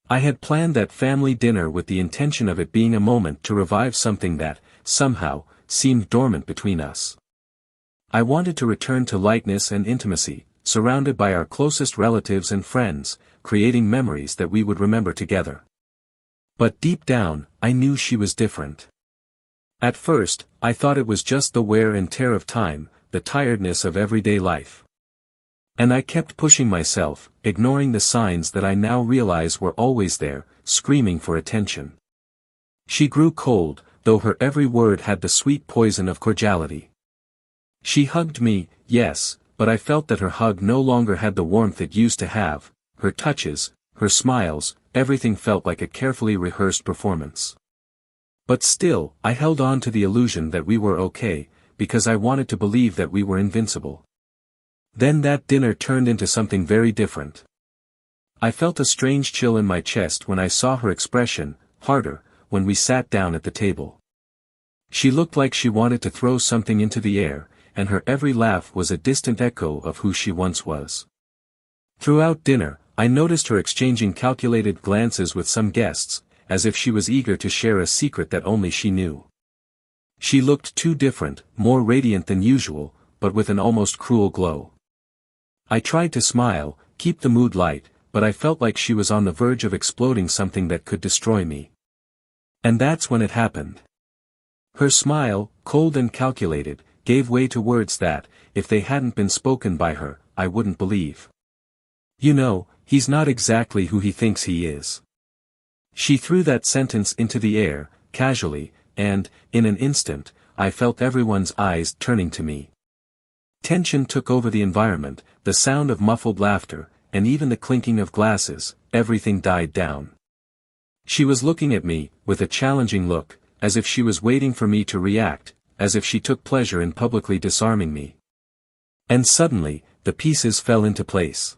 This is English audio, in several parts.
I had planned that family dinner with the intention of it being a moment to revive something that, somehow, seemed dormant between us. I wanted to return to lightness and intimacy, surrounded by our closest relatives and friends, creating memories that we would remember together. But deep down, I knew she was different. At first, I thought it was just the wear and tear of time, the tiredness of everyday life. And I kept pushing myself, ignoring the signs that I now realize were always there, screaming for attention. She grew cold, though her every word had the sweet poison of cordiality. She hugged me, yes, but I felt that her hug no longer had the warmth it used to have. Her touches, her smiles, everything felt like a carefully rehearsed performance. But still, I held on to the illusion that we were okay, because I wanted to believe that we were invincible. Then that dinner turned into something very different. I felt a strange chill in my chest when I saw her expression, harder, when we sat down at the table. She looked like she wanted to throw something into the air, and her every laugh was a distant echo of who she once was. Throughout dinner, I noticed her exchanging calculated glances with some guests, as if she was eager to share a secret that only she knew. She looked too different, more radiant than usual, but with an almost cruel glow. I tried to smile, keep the mood light, but I felt like she was on the verge of exploding something that could destroy me. And that's when it happened. Her smile, cold and calculated, gave way to words that, if they hadn't been spoken by her, I wouldn't believe. "You know, he's not exactly who he thinks he is." She threw that sentence into the air, casually, and, in an instant, I felt everyone's eyes turning to me. Tension took over the environment, the sound of muffled laughter, and even the clinking of glasses, everything died down. She was looking at me, with a challenging look, as if she was waiting for me to react, as if she took pleasure in publicly disarming me. And suddenly, the pieces fell into place.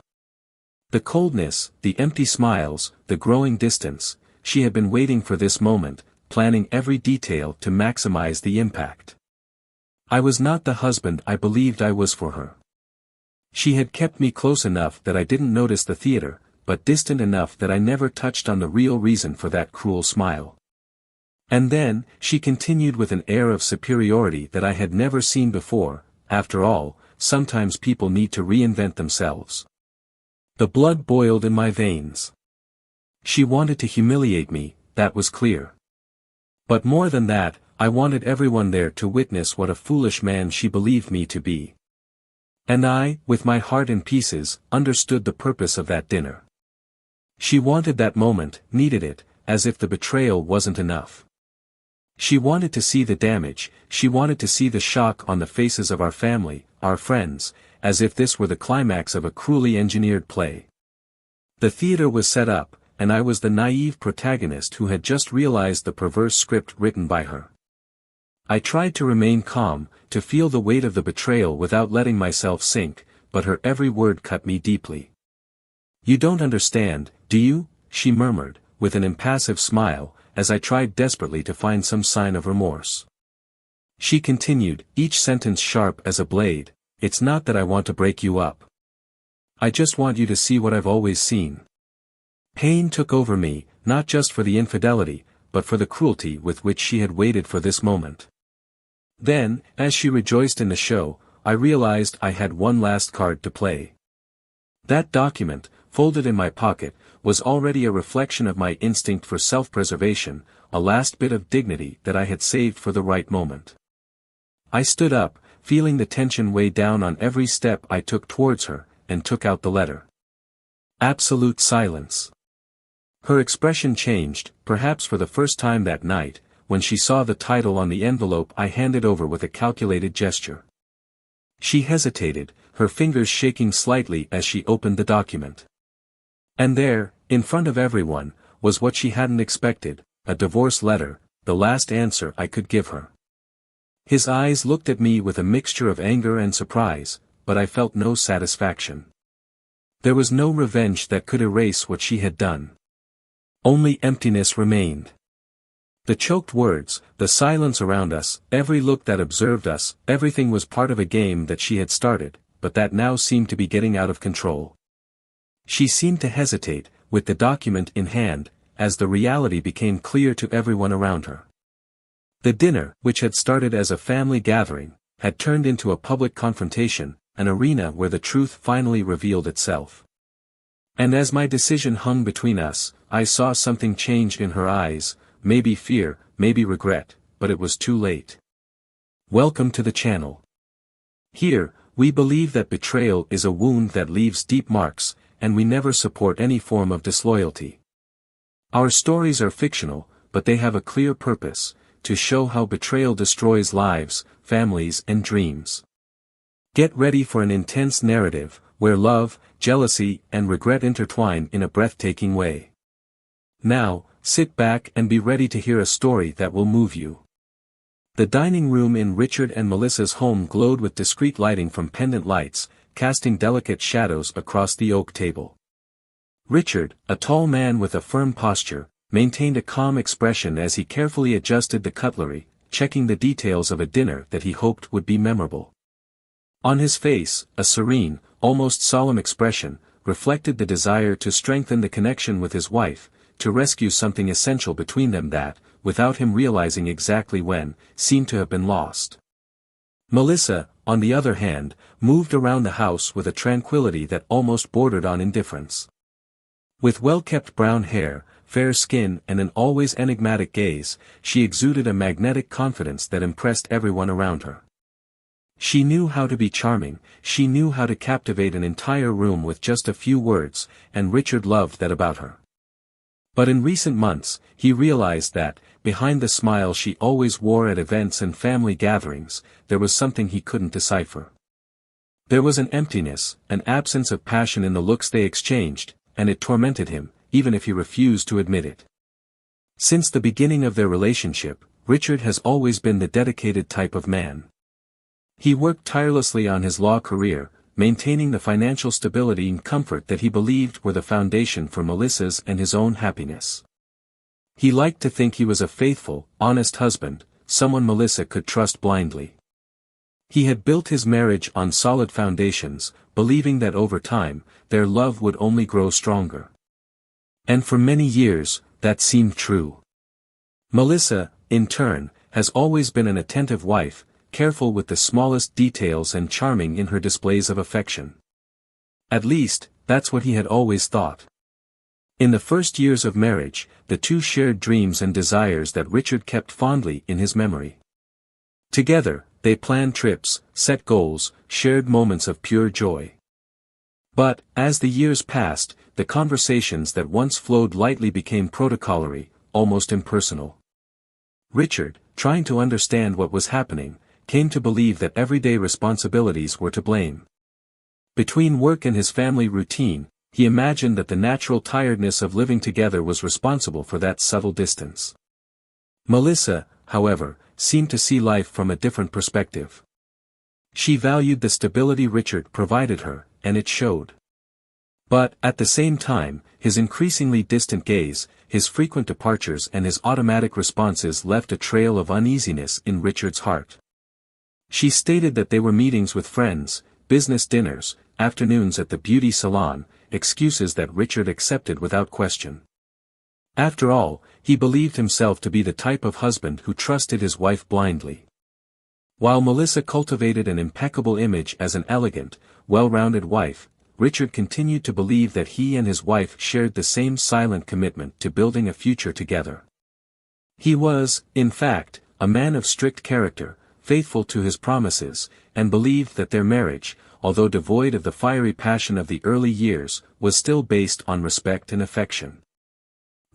The coldness, the empty smiles, the growing distance, she had been waiting for this moment, planning every detail to maximize the impact. I was not the husband I believed I was for her. She had kept me close enough that I didn't notice the theater, but distant enough that I never touched on the real reason for that cruel smile. And then, she continued with an air of superiority that I had never seen before. After all, sometimes people need to reinvent themselves. The blood boiled in my veins. She wanted to humiliate me, that was clear. But more than that, I wanted everyone there to witness what a foolish man she believed me to be. And I, with my heart in pieces, understood the purpose of that dinner. She wanted that moment, needed it, as if the betrayal wasn't enough. She wanted to see the damage, she wanted to see the shock on the faces of our family, our friends, as if this were the climax of a cruelly engineered play. The theater was set up, and I was the naive protagonist who had just realized the perverse script written by her. I tried to remain calm, to feel the weight of the betrayal without letting myself sink, but her every word cut me deeply. "You don't understand, do you?" she murmured, with an impassive smile, as I tried desperately to find some sign of remorse. She continued, each sentence sharp as a blade, "It's not that I want to break you up. I just want you to see what I've always seen." Pain took over me, not just for the infidelity, but for the cruelty with which she had waited for this moment. Then, as she rejoiced in the show, I realized I had one last card to play. That document, folded in my pocket, was already a reflection of my instinct for self-preservation, a last bit of dignity that I had saved for the right moment. I stood up, feeling the tension weigh down on every step I took towards her, and took out the letter. Absolute silence. Her expression changed, perhaps for the first time that night, when she saw the title on the envelope I handed over with a calculated gesture. She hesitated, her fingers shaking slightly as she opened the document. And there, in front of everyone, was what she hadn't expected, a divorce letter, the last answer I could give her. His eyes looked at me with a mixture of anger and surprise, but I felt no satisfaction. There was no revenge that could erase what she had done. Only emptiness remained. The choked words, the silence around us, every look that observed us, everything was part of a game that she had started, but that now seemed to be getting out of control. She seemed to hesitate, with the document in hand, as the reality became clear to everyone around her. The dinner, which had started as a family gathering, had turned into a public confrontation, an arena where the truth finally revealed itself. And as my decision hung between us, I saw something change in her eyes, maybe fear, maybe regret, but it was too late. Welcome to the channel. Here, we believe that betrayal is a wound that leaves deep marks, and we never support any form of disloyalty. Our stories are fictional, but they have a clear purpose: to show how betrayal destroys lives, families, and dreams. Get ready for an intense narrative, where love, jealousy, and regret intertwine in a breathtaking way. Now, sit back and be ready to hear a story that will move you. The dining room in Richard and Melissa's home glowed with discreet lighting from pendant lights, casting delicate shadows across the oak table. Richard, a tall man with a firm posture, maintained a calm expression as he carefully adjusted the cutlery, checking the details of a dinner that he hoped would be memorable. On his face, a serene, almost solemn expression, reflected the desire to strengthen the connection with his wife, to rescue something essential between them that, without him realizing exactly when, seemed to have been lost. Melissa, on the other hand, moved around the house with a tranquility that almost bordered on indifference. With well-kept brown hair, fair skin and an always enigmatic gaze, she exuded a magnetic confidence that impressed everyone around her. She knew how to be charming, she knew how to captivate an entire room with just a few words, and Richard loved that about her. But in recent months, he realized that, behind the smile she always wore at events and family gatherings, there was something he couldn't decipher. There was an emptiness, an absence of passion in the looks they exchanged, and it tormented him, even if he refused to admit it. Since the beginning of their relationship, Richard has always been the dedicated type of man. He worked tirelessly on his law career, maintaining the financial stability and comfort that he believed were the foundation for Melissa's and his own happiness. He liked to think he was a faithful, honest husband, someone Melissa could trust blindly. He had built his marriage on solid foundations, believing that over time, their love would only grow stronger. And for many years, that seemed true. Melissa, in turn, has always been an attentive wife, careful with the smallest details and charming in her displays of affection. At least, that's what he had always thought. In the first years of marriage, the two shared dreams and desires that Richard kept fondly in his memory. Together, they planned trips, set goals, shared moments of pure joy. But, as the years passed, the conversations that once flowed lightly became protocolary, almost impersonal. Richard, trying to understand what was happening, came to believe that everyday responsibilities were to blame. Between work and his family routine, he imagined that the natural tiredness of living together was responsible for that subtle distance. Melissa, however, seemed to see life from a different perspective. She valued the stability Richard provided her, and it showed. But, at the same time, his increasingly distant gaze, his frequent departures and his automatic responses left a trail of uneasiness in Richard's heart. She stated that they were meetings with friends, business dinners, afternoons at the beauty salon, excuses that Richard accepted without question. After all, he believed himself to be the type of husband who trusted his wife blindly. While Melissa cultivated an impeccable image as an elegant, well-rounded wife, Richard continued to believe that he and his wife shared the same silent commitment to building a future together. He was, in fact, a man of strict character, faithful to his promises, and believed that their marriage, although devoid of the fiery passion of the early years, was still based on respect and affection.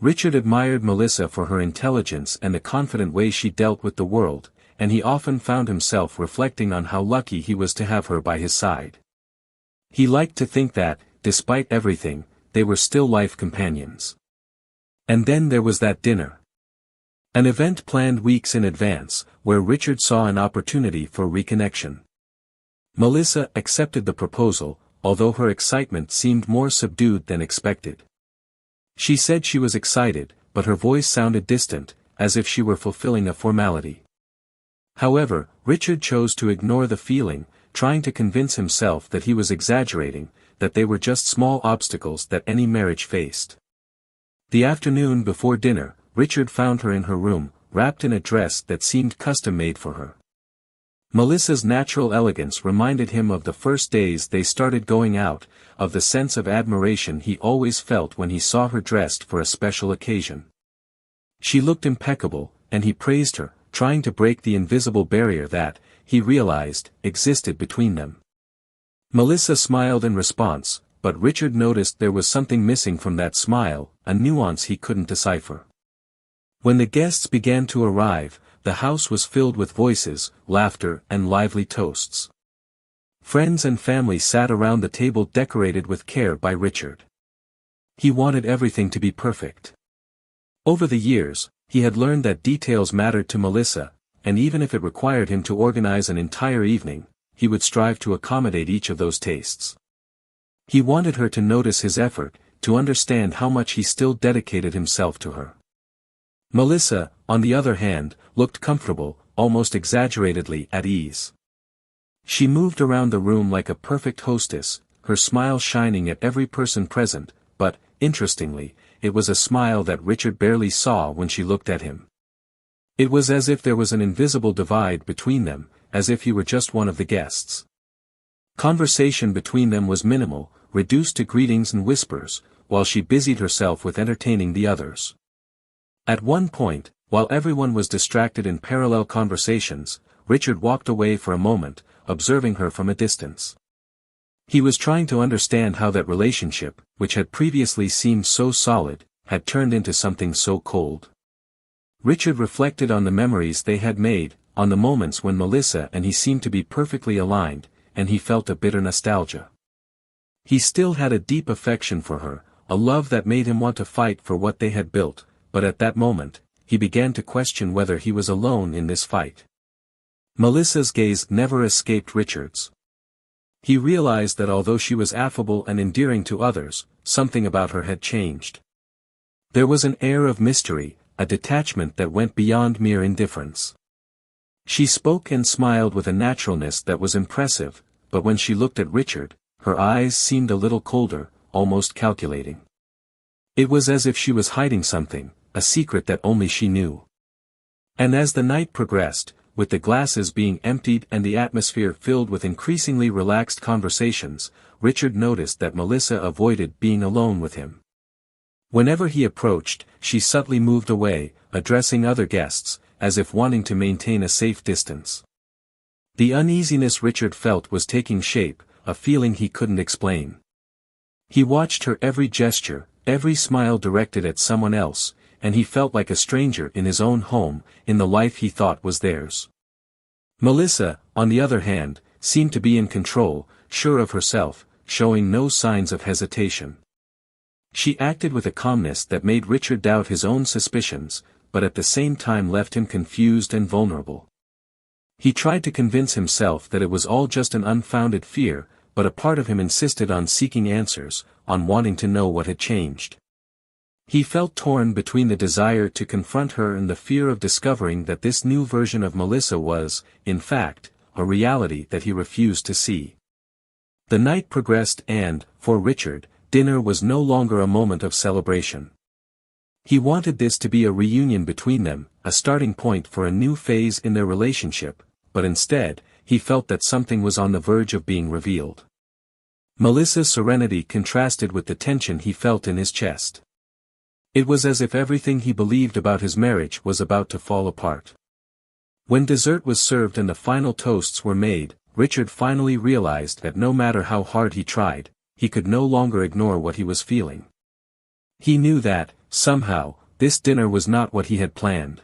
Richard admired Melissa for her intelligence and the confident way she dealt with the world, and he often found himself reflecting on how lucky he was to have her by his side. He liked to think that, despite everything, they were still life companions. And then there was that dinner. An event planned weeks in advance, where Richard saw an opportunity for reconnection. Melissa accepted the proposal, although her excitement seemed more subdued than expected. She said she was excited, but her voice sounded distant, as if she were fulfilling a formality. However, Richard chose to ignore the feeling, trying to convince himself that he was exaggerating, that they were just small obstacles that any marriage faced. The afternoon before dinner, Richard found her in her room, wrapped in a dress that seemed custom-made for her. Melissa's natural elegance reminded him of the first days they started going out, of the sense of admiration he always felt when he saw her dressed for a special occasion. She looked impeccable, and he praised her, trying to break the invisible barrier that, he realized, existed between them. Melissa smiled in response, but Richard noticed there was something missing from that smile, a nuance he couldn't decipher. When the guests began to arrive, the house was filled with voices, laughter, and lively toasts. Friends and family sat around the table decorated with care by Richard. He wanted everything to be perfect. Over the years, he had learned that details mattered to Melissa, and even if it required him to organize an entire evening, he would strive to accommodate each of those tastes. He wanted her to notice his effort, to understand how much he still dedicated himself to her. Melissa, on the other hand, looked comfortable, almost exaggeratedly at ease. She moved around the room like a perfect hostess, her smile shining at every person present, but, interestingly, it was a smile that Richard barely saw when she looked at him. It was as if there was an invisible divide between them, as if he were just one of the guests. Conversation between them was minimal, reduced to greetings and whispers, while she busied herself with entertaining the others. At one point, while everyone was distracted in parallel conversations, Richard walked away for a moment, observing her from a distance. He was trying to understand how that relationship, which had previously seemed so solid, had turned into something so cold. Richard reflected on the memories they had made, on the moments when Melissa and he seemed to be perfectly aligned, and he felt a bitter nostalgia. He still had a deep affection for her, a love that made him want to fight for what they had built, but at that moment, he began to question whether he was alone in this fight. Melissa's gaze never escaped Richard's. He realized that although she was affable and endearing to others, something about her had changed. There was an air of mystery, a detachment that went beyond mere indifference. She spoke and smiled with a naturalness that was impressive, but when she looked at Richard, her eyes seemed a little colder, almost calculating. It was as if she was hiding something, a secret that only she knew. And as the night progressed, with the glasses being emptied and the atmosphere filled with increasingly relaxed conversations, Richard noticed that Melissa avoided being alone with him. Whenever he approached, she subtly moved away, addressing other guests, as if wanting to maintain a safe distance. The uneasiness Richard felt was taking shape, a feeling he couldn't explain. He watched her every gesture, every smile directed at someone else, and he felt like a stranger in his own home, in the life he thought was theirs. Melissa, on the other hand, seemed to be in control, sure of herself, showing no signs of hesitation. She acted with a calmness that made Richard doubt his own suspicions, but at the same time left him confused and vulnerable. He tried to convince himself that it was all just an unfounded fear, but a part of him insisted on seeking answers, on wanting to know what had changed. He felt torn between the desire to confront her and the fear of discovering that this new version of Melissa was, in fact, a reality that he refused to see. The night progressed and, for Richard, dinner was no longer a moment of celebration. He wanted this to be a reunion between them, a starting point for a new phase in their relationship, but instead, he felt that something was on the verge of being revealed. Melissa's serenity contrasted with the tension he felt in his chest. It was as if everything he believed about his marriage was about to fall apart. When dessert was served and the final toasts were made, Richard finally realized that no matter how hard he tried, he could no longer ignore what he was feeling. He knew that, somehow, this dinner was not what he had planned.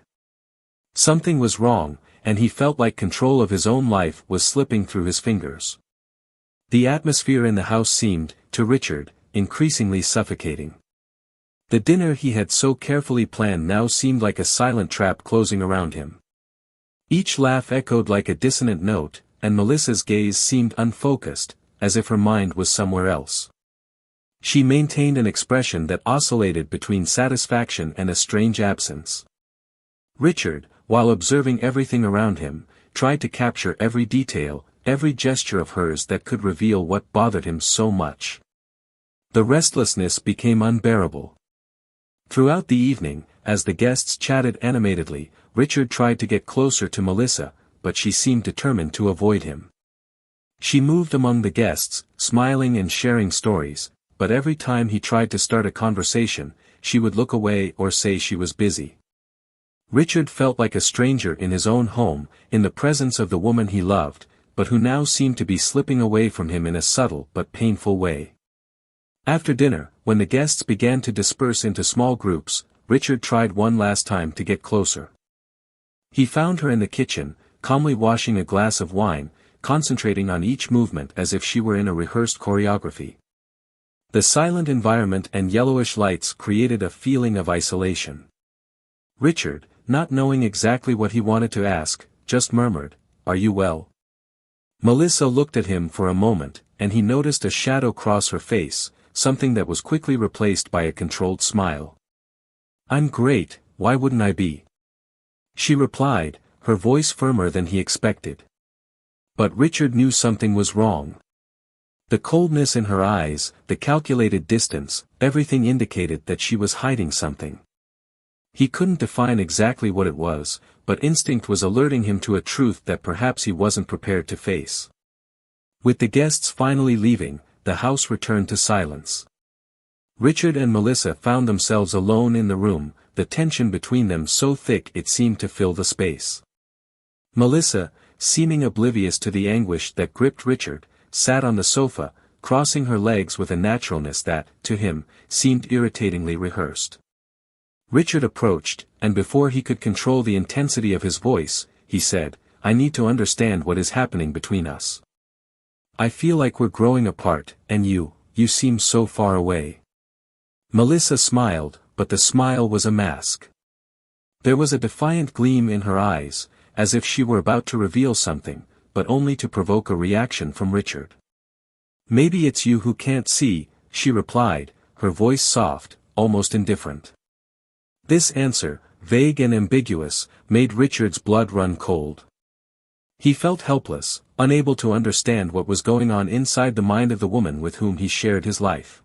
Something was wrong, and he felt like control of his own life was slipping through his fingers. The atmosphere in the house seemed, to Richard, increasingly suffocating. The dinner he had so carefully planned now seemed like a silent trap closing around him. Each laugh echoed like a dissonant note, and Melissa's gaze seemed unfocused, as if her mind was somewhere else. She maintained an expression that oscillated between satisfaction and a strange absence. Richard, while observing everything around him, tried to capture every detail, every gesture of hers that could reveal what bothered him so much. The restlessness became unbearable. Throughout the evening, as the guests chatted animatedly, Richard tried to get closer to Melissa, but she seemed determined to avoid him. She moved among the guests, smiling and sharing stories, but every time he tried to start a conversation, she would look away or say she was busy. Richard felt like a stranger in his own home, in the presence of the woman he loved, but who now seemed to be slipping away from him in a subtle but painful way. After dinner, when the guests began to disperse into small groups, Richard tried one last time to get closer. He found her in the kitchen, calmly washing a glass of wine, concentrating on each movement as if she were in a rehearsed choreography. The silent environment and yellowish lights created a feeling of isolation. Richard, not knowing exactly what he wanted to ask, just murmured, "Are you well?" Melissa looked at him for a moment, and he noticed a shadow cross her face, something that was quickly replaced by a controlled smile. "I'm great, why wouldn't I be?" she replied, her voice firmer than he expected. But Richard knew something was wrong. The coldness in her eyes, the calculated distance, everything indicated that she was hiding something. He couldn't define exactly what it was, but instinct was alerting him to a truth that perhaps he wasn't prepared to face. With the guests finally leaving, the house returned to silence. Richard and Melissa found themselves alone in the room, the tension between them so thick it seemed to fill the space. Melissa, seeming oblivious to the anguish that gripped Richard, sat on the sofa, crossing her legs with a naturalness that, to him, seemed irritatingly rehearsed. Richard approached, and before he could control the intensity of his voice, he said, "I need to understand what is happening between us. I feel like we're growing apart, and you seem so far away." Melissa smiled, but the smile was a mask. There was a defiant gleam in her eyes, as if she were about to reveal something, but only to provoke a reaction from Richard. "Maybe it's you who can't see," she replied, her voice soft, almost indifferent. This answer, vague and ambiguous, made Richard's blood run cold. He felt helpless, unable to understand what was going on inside the mind of the woman with whom he shared his life.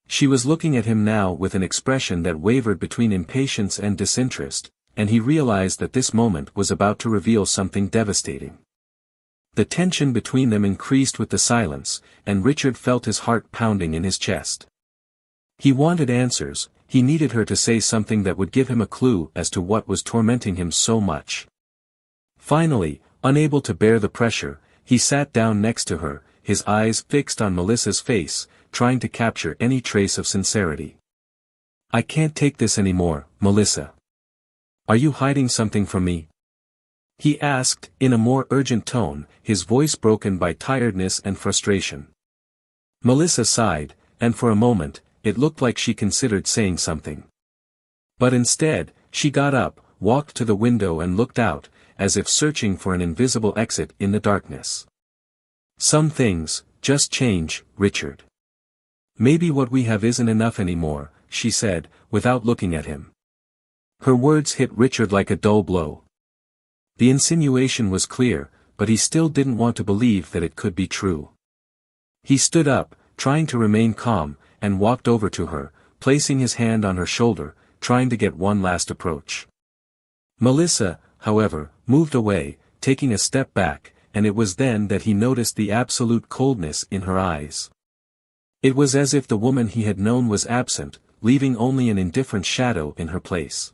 She was looking at him now with an expression that wavered between impatience and disinterest, and he realized that this moment was about to reveal something devastating. The tension between them increased with the silence, and Richard felt his heart pounding in his chest. He wanted answers, he needed her to say something that would give him a clue as to what was tormenting him so much. Finally, unable to bear the pressure, he sat down next to her, his eyes fixed on Melissa's face, trying to capture any trace of sincerity. "I can't take this anymore, Melissa. Are you hiding something from me?" he asked, in a more urgent tone, his voice broken by tiredness and frustration. Melissa sighed, and for a moment, it looked like she considered saying something. But instead, she got up, walked to the window and looked out, as if searching for an invisible exit in the darkness. "Some things just change, Richard. Maybe what we have isn't enough anymore," she said, without looking at him. Her words hit Richard like a dull blow. The insinuation was clear, but he still didn't want to believe that it could be true. He stood up, trying to remain calm, and walked over to her, placing his hand on her shoulder, trying to get one last approach. Melissa, however, moved away, taking a step back, and it was then that he noticed the absolute coldness in her eyes. It was as if the woman he had known was absent, leaving only an indifferent shadow in her place.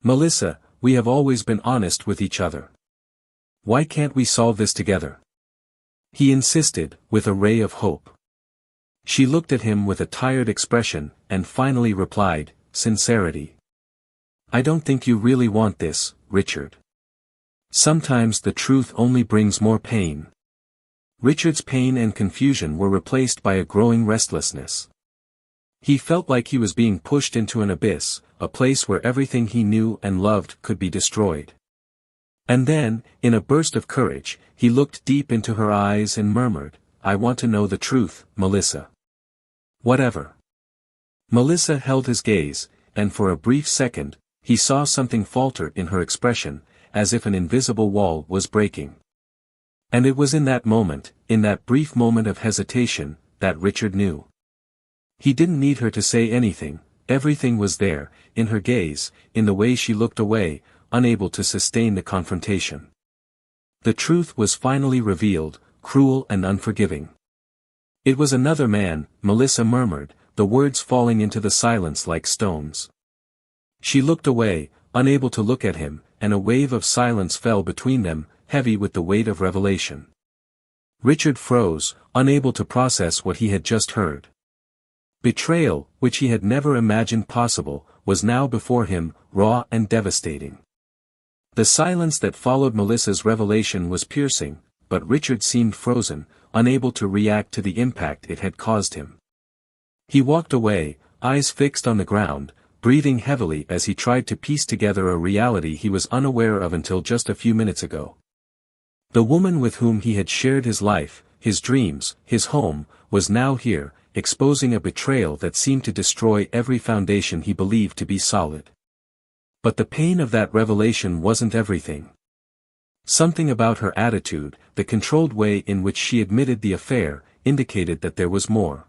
"Melissa, we have always been honest with each other. Why can't we solve this together?" he insisted, with a ray of hope. She looked at him with a tired expression, and finally replied, "Sincerity. I don't think you really want this, Richard. Sometimes the truth only brings more pain." Richard's pain and confusion were replaced by a growing restlessness. He felt like he was being pushed into an abyss, a place where everything he knew and loved could be destroyed. And then, in a burst of courage, he looked deep into her eyes and murmured, "I want to know the truth, Melissa. Whatever." Melissa held his gaze, and for a brief second, he saw something falter in her expression, as if an invisible wall was breaking. And it was in that moment, in that brief moment of hesitation, that Richard knew. He didn't need her to say anything, everything was there, in her gaze, in the way she looked away, unable to sustain the confrontation. The truth was finally revealed, cruel and unforgiving. It was another man, Melissa murmured, the words falling into the silence like stones. She looked away, unable to look at him, and a wave of silence fell between them, heavy with the weight of revelation. Richard froze, unable to process what he had just heard. Betrayal, which he had never imagined possible, was now before him, raw and devastating. The silence that followed Melissa's revelation was piercing, but Richard seemed frozen, unable to react to the impact it had caused him. He walked away, eyes fixed on the ground, breathing heavily as he tried to piece together a reality he was unaware of until just a few minutes ago. The woman with whom he had shared his life, his dreams, his home, was now here, exposing a betrayal that seemed to destroy every foundation he believed to be solid. But the pain of that revelation wasn't everything. Something about her attitude, the controlled way in which she admitted the affair, indicated that there was more.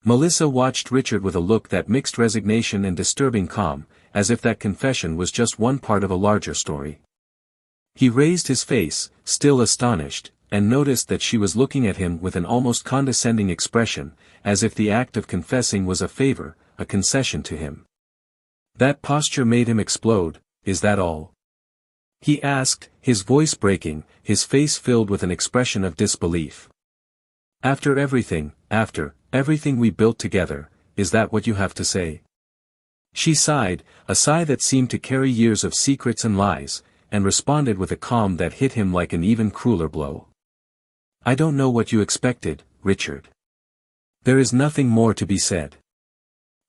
Melissa watched Richard with a look that mixed resignation and disturbing calm, as if that confession was just one part of a larger story. He raised his face, still astonished, and noticed that she was looking at him with an almost condescending expression, as if the act of confessing was a favor, a concession to him. That posture made him explode. "Is that all?" he asked, his voice breaking, his face filled with an expression of disbelief. After everything we built together, is that what you have to say?" She sighed, a sigh that seemed to carry years of secrets and lies, and responded with a calm that hit him like an even crueler blow. "I don't know what you expected, Richard. There is nothing more to be said."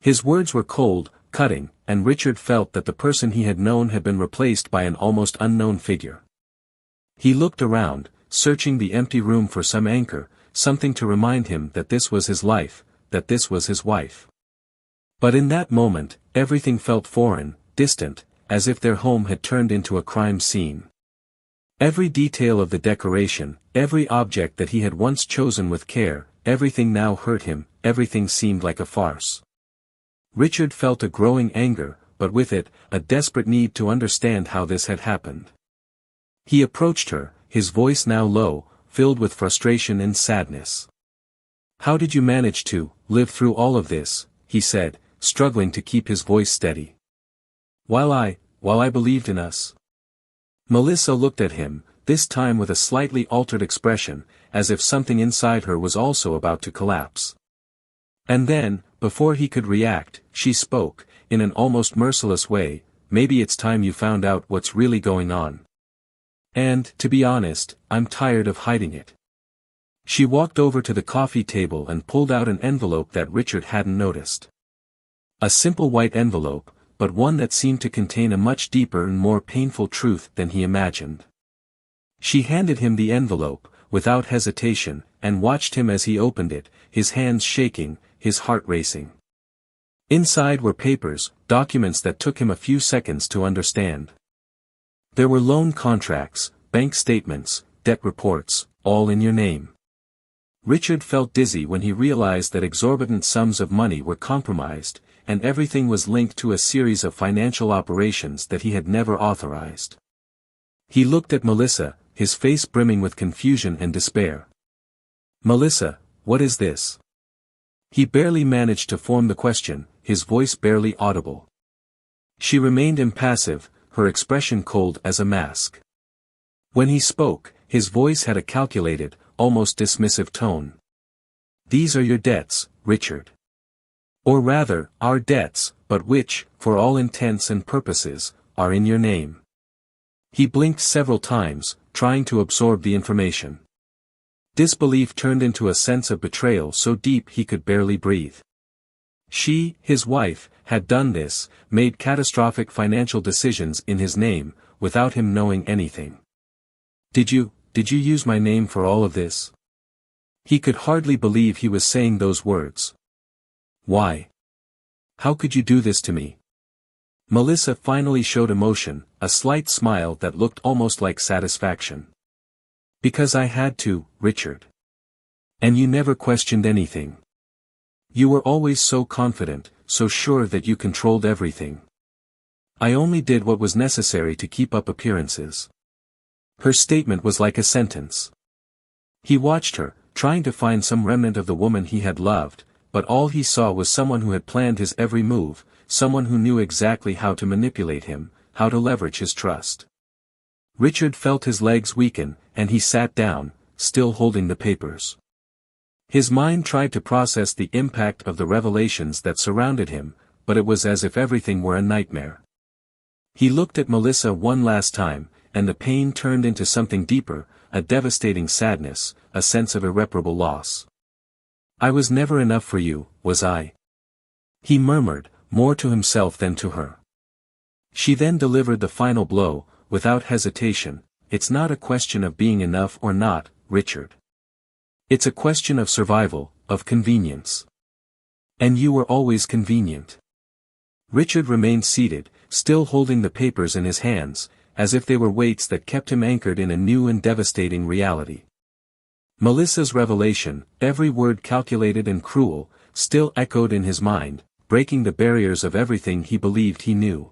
His words were cold, cutting, and Richard felt that the person he had known had been replaced by an almost unknown figure. He looked around, searching the empty room for some anchor, something to remind him that this was his life, that this was his wife. But in that moment, everything felt foreign, distant, as if their home had turned into a crime scene. Every detail of the decoration, every object that he had once chosen with care, everything now hurt him, everything seemed like a farce. Richard felt a growing anger, but with it, a desperate need to understand how this had happened. He approached her, his voice now low, filled with frustration and sadness. "How did you manage to live through all of this?" he said, struggling to keep his voice steady. While I believed in us." Melissa looked at him, this time with a slightly altered expression, as if something inside her was also about to collapse. And then, before he could react, she spoke, in an almost merciless way, "Maybe it's time you found out what's really going on. And, to be honest, I'm tired of hiding it." She walked over to the coffee table and pulled out an envelope that Richard hadn't noticed. A simple white envelope, but one that seemed to contain a much deeper and more painful truth than he imagined. She handed him the envelope, without hesitation, and watched him as he opened it, his hands shaking, his heart racing. Inside were papers, documents that took him a few seconds to understand. There were loan contracts, bank statements, debt reports, all in your name. Richard felt dizzy when he realized that exorbitant sums of money were compromised, and everything was linked to a series of financial operations that he had never authorized. He looked at Melissa, his face brimming with confusion and despair. "Melissa, what is this?" He barely managed to form the question, his voice barely audible. She remained impassive, her expression cold as a mask. When he spoke, his voice had a calculated, almost dismissive tone. "These are your debts, Richard. Or rather, our debts, but which, for all intents and purposes, are in your name." He blinked several times, trying to absorb the information. Disbelief turned into a sense of betrayal so deep he could barely breathe. She, his wife, had done this, made catastrophic financial decisions in his name, without him knowing anything. Did you use my name for all of this?" He could hardly believe he was saying those words. "Why? How could you do this to me?" Melissa finally showed emotion, a slight smile that looked almost like satisfaction. "Because I had to, Richard. And you never questioned anything. You were always so confident, so sure that you controlled everything. I only did what was necessary to keep up appearances. Her statement was like a sentence. He watched her, trying to find some remnant of the woman he had loved, but all he saw was someone who had planned his every move, someone who knew exactly how to manipulate him, how to leverage his trust. Richard felt his legs weaken, and he sat down, still holding the papers. His mind tried to process the impact of the revelations that surrounded him, but it was as if everything were a nightmare. He looked at Melissa one last time, and the pain turned into something deeper, a devastating sadness, a sense of irreparable loss. I was never enough for you, was I? He murmured, more to himself than to her. She then delivered the final blow, without hesitation. It's not a question of being enough or not, Richard. It's a question of survival, of convenience. And you were always convenient. Richard remained seated, still holding the papers in his hands, as if they were weights that kept him anchored in a new and devastating reality. Melissa's revelation, every word calculated and cruel, still echoed in his mind, breaking the barriers of everything he believed he knew.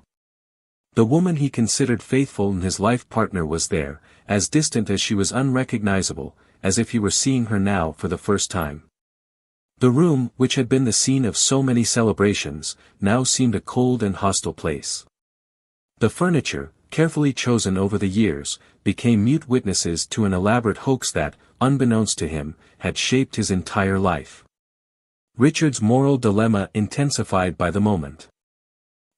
The woman he considered faithful and his life partner was there, as distant as she was unrecognizable, as if he were seeing her now for the first time. The room, which had been the scene of so many celebrations, now seemed a cold and hostile place. The furniture, carefully chosen over the years, became mute witnesses to an elaborate hoax that, unbeknownst to him, had shaped his entire life. Richard's moral dilemma intensified by the moment.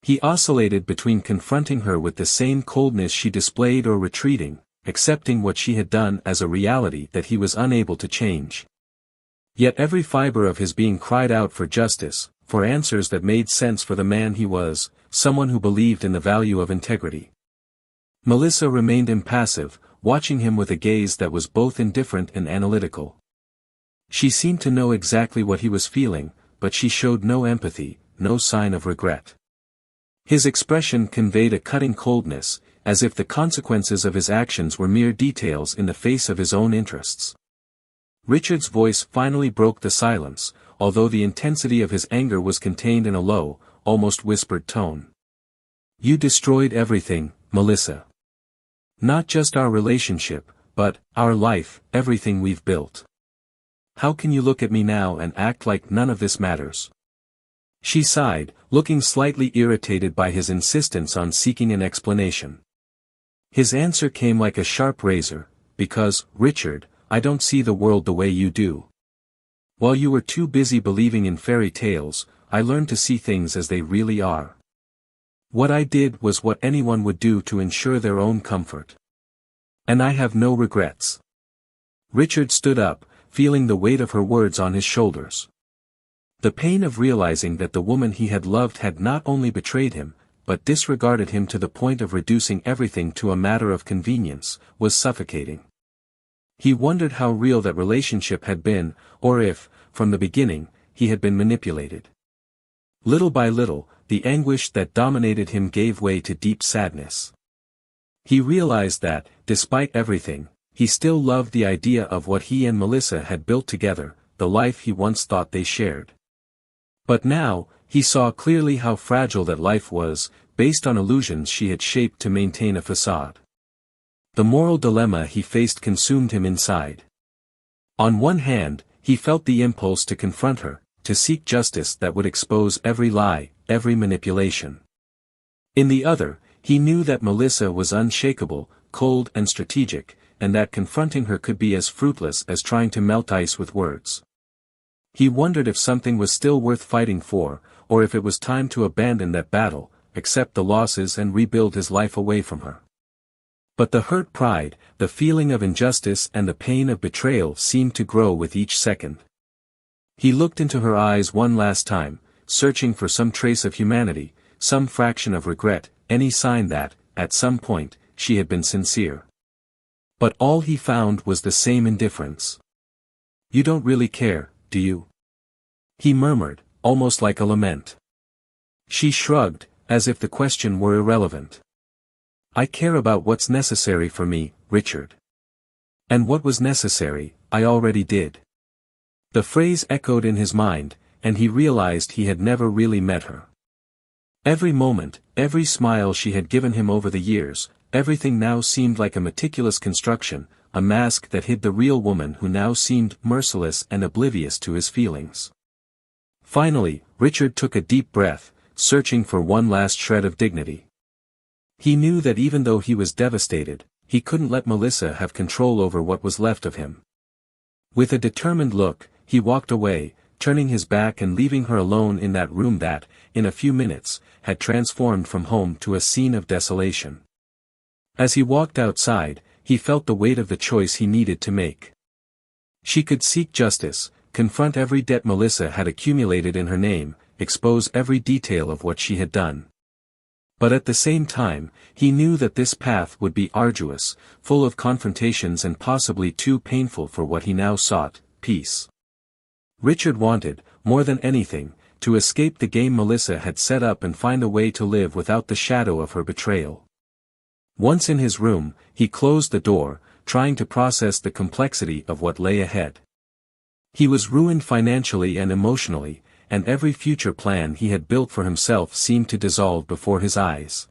He oscillated between confronting her with the same coldness she displayed or retreating, accepting what she had done as a reality that he was unable to change. Yet every fiber of his being cried out for justice, for answers that made sense for the man he was, someone who believed in the value of integrity. Melissa remained impassive, watching him with a gaze that was both indifferent and analytical. She seemed to know exactly what he was feeling, but she showed no empathy, no sign of regret. His expression conveyed a cutting coldness, as if the consequences of his actions were mere details in the face of his own interests. Richard's voice finally broke the silence, although the intensity of his anger was contained in a low, almost whispered tone. You destroyed everything, Melissa. Not just our relationship, but our life, everything we've built. How can you look at me now and act like none of this matters? She sighed, looking slightly irritated by his insistence on seeking an explanation. His answer came like a sharp razor, because, Richard, I don't see the world the way you do. While you were too busy believing in fairy tales, I learned to see things as they really are. What I did was what anyone would do to ensure their own comfort. And I have no regrets. Richard stood up, feeling the weight of her words on his shoulders. The pain of realizing that the woman he had loved had not only betrayed him, but disregarded him to the point of reducing everything to a matter of convenience, was suffocating. He wondered how real that relationship had been, or if, from the beginning, he had been manipulated. Little by little, the anguish that dominated him gave way to deep sadness. He realized that, despite everything, he still loved the idea of what he and Melissa had built together, the life he once thought they shared. But now, he saw clearly how fragile that life was, based on illusions she had shaped to maintain a facade. The moral dilemma he faced consumed him inside. On one hand, he felt the impulse to confront her, to seek justice that would expose every lie, every manipulation. In the other, he knew that Melissa was unshakable, cold and strategic, and that confronting her could be as fruitless as trying to melt ice with words. He wondered if something was still worth fighting for, or if it was time to abandon that battle, accept the losses and rebuild his life away from her. But the hurt pride, the feeling of injustice and the pain of betrayal seemed to grow with each second. He looked into her eyes one last time, searching for some trace of humanity, some fraction of regret, any sign that, at some point, she had been sincere. But all he found was the same indifference. You don't really care, do you? He murmured, almost like a lament. She shrugged, as if the question were irrelevant. I care about what's necessary for me, Richard. And what was necessary, I already did. The phrase echoed in his mind, and he realized he had never really met her. Every moment, every smile she had given him over the years, everything now seemed like a meticulous construction, a mask that hid the real woman who now seemed merciless and oblivious to his feelings. Finally, Richard took a deep breath, searching for one last shred of dignity. He knew that even though he was devastated, he couldn't let Melissa have control over what was left of him. With a determined look, he walked away, turning his back and leaving her alone in that room that, in a few minutes, had transformed from home to a scene of desolation. As he walked outside, he felt the weight of the choice he needed to make. She could seek justice, confront every debt Melissa had accumulated in her name, expose every detail of what she had done. But at the same time, he knew that this path would be arduous, full of confrontations and possibly too painful for what he now sought, peace. Richard wanted, more than anything, to escape the game Melissa had set up and find a way to live without the shadow of her betrayal. Once in his room, he closed the door, trying to process the complexity of what lay ahead. He was ruined financially and emotionally, and every future plan he had built for himself seemed to dissolve before his eyes.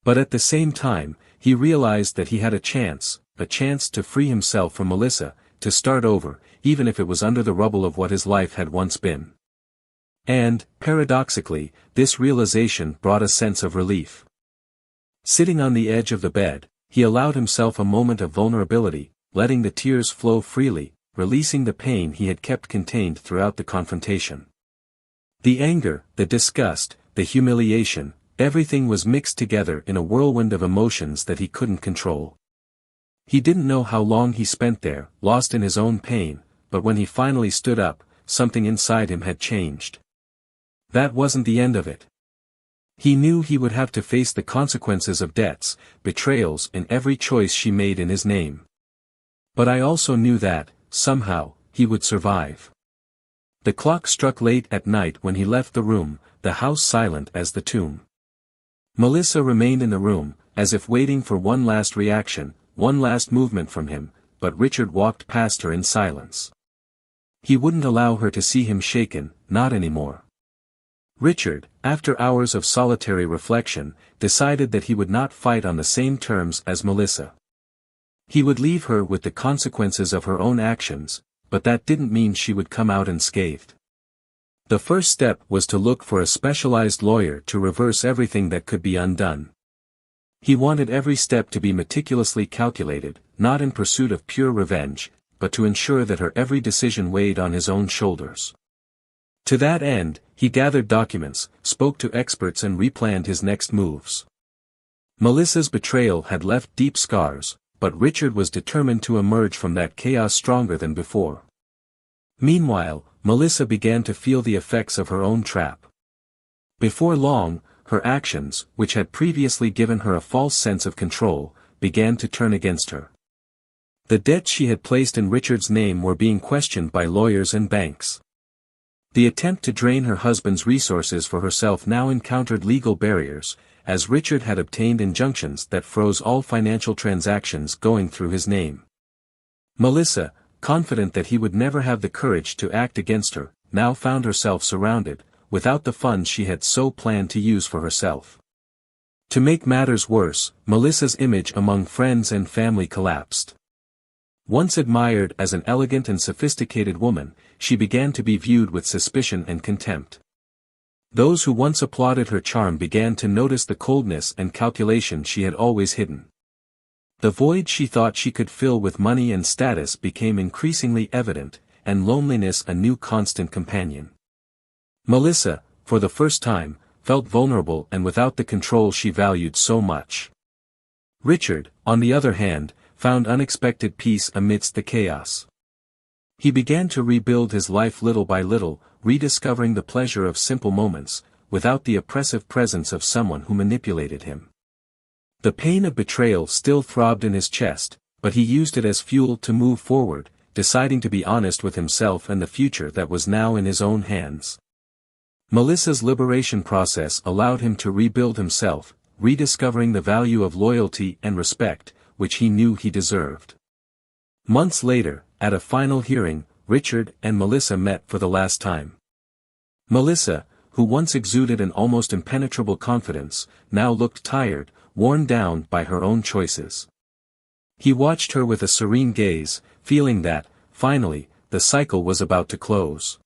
But at the same time, he realized that he had a chance to free himself from Melissa, to start over, even if it was under the rubble of what his life had once been. And, paradoxically, this realization brought a sense of relief. Sitting on the edge of the bed, he allowed himself a moment of vulnerability, letting the tears flow freely, releasing the pain he had kept contained throughout the confrontation. The anger, the disgust, the humiliation, everything was mixed together in a whirlwind of emotions that he couldn't control. He didn't know how long he spent there, lost in his own pain, but when he finally stood up, something inside him had changed. That wasn't the end of it. He knew he would have to face the consequences of debts, betrayals and every choice she made in his name. But I also knew that, somehow, he would survive. The clock struck late at night when he left the room, the house silent as the tomb. Melissa remained in the room, as if waiting for one last reaction, one last movement from him, but Richard walked past her in silence. He wouldn't allow her to see him shaken, not anymore. Richard, after hours of solitary reflection, decided that he would not fight on the same terms as Melissa. He would leave her with the consequences of her own actions, but that didn't mean she would come out unscathed. The first step was to look for a specialized lawyer to reverse everything that could be undone. He wanted every step to be meticulously calculated, not in pursuit of pure revenge, but to ensure that her every decision weighed on his own shoulders. To that end, he gathered documents, spoke to experts and replanned his next moves. Melissa's betrayal had left deep scars, but Richard was determined to emerge from that chaos stronger than before. Meanwhile, Melissa began to feel the effects of her own trap. Before long, her actions, which had previously given her a false sense of control, began to turn against her. The debts she had placed in Richard's name were being questioned by lawyers and banks. The attempt to drain her husband's resources for herself now encountered legal barriers, as Richard had obtained injunctions that froze all financial transactions going through his name. Melissa, confident that he would never have the courage to act against her, now found herself surrounded, without the funds she had so planned to use for herself. To make matters worse, Melissa's image among friends and family collapsed. Once admired as an elegant and sophisticated woman, she began to be viewed with suspicion and contempt. Those who once applauded her charm began to notice the coldness and calculation she had always hidden. The void she thought she could fill with money and status became increasingly evident, and loneliness a new constant companion. Melissa, for the first time, felt vulnerable and without the control she valued so much. Richard, on the other hand, found unexpected peace amidst the chaos. He began to rebuild his life little by little, rediscovering the pleasure of simple moments, without the oppressive presence of someone who manipulated him. The pain of betrayal still throbbed in his chest, but he used it as fuel to move forward, deciding to be honest with himself and the future that was now in his own hands. Melissa's liberation process allowed him to rebuild himself, rediscovering the value of loyalty and respect, which he knew he deserved. Months later, at a final hearing, Richard and Melissa met for the last time. Melissa, who once exuded an almost impenetrable confidence, now looked tired, worn down by her own choices. He watched her with a serene gaze, feeling that, finally, the cycle was about to close.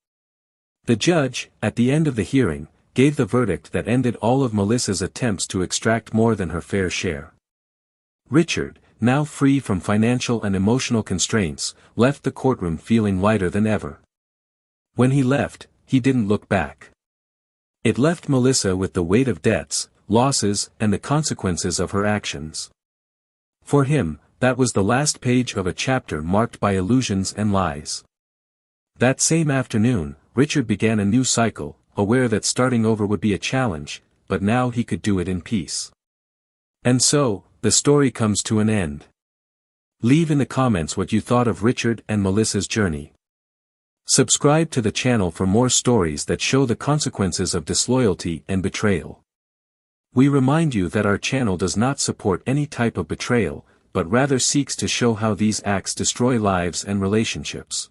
The judge, at the end of the hearing, gave the verdict that ended all of Melissa's attempts to extract more than her fair share. Richard, now free from financial and emotional constraints, left the courtroom feeling lighter than ever. When he left, he didn't look back. It left Melissa with the weight of debts, losses, and the consequences of her actions. For him, that was the last page of a chapter marked by illusions and lies. That same afternoon, Richard began a new cycle, aware that starting over would be a challenge, but now he could do it in peace. And so, the story comes to an end. Leave in the comments what you thought of Richard and Melissa's journey. Subscribe to the channel for more stories that show the consequences of disloyalty and betrayal. We remind you that our channel does not support any type of betrayal, but rather seeks to show how these acts destroy lives and relationships.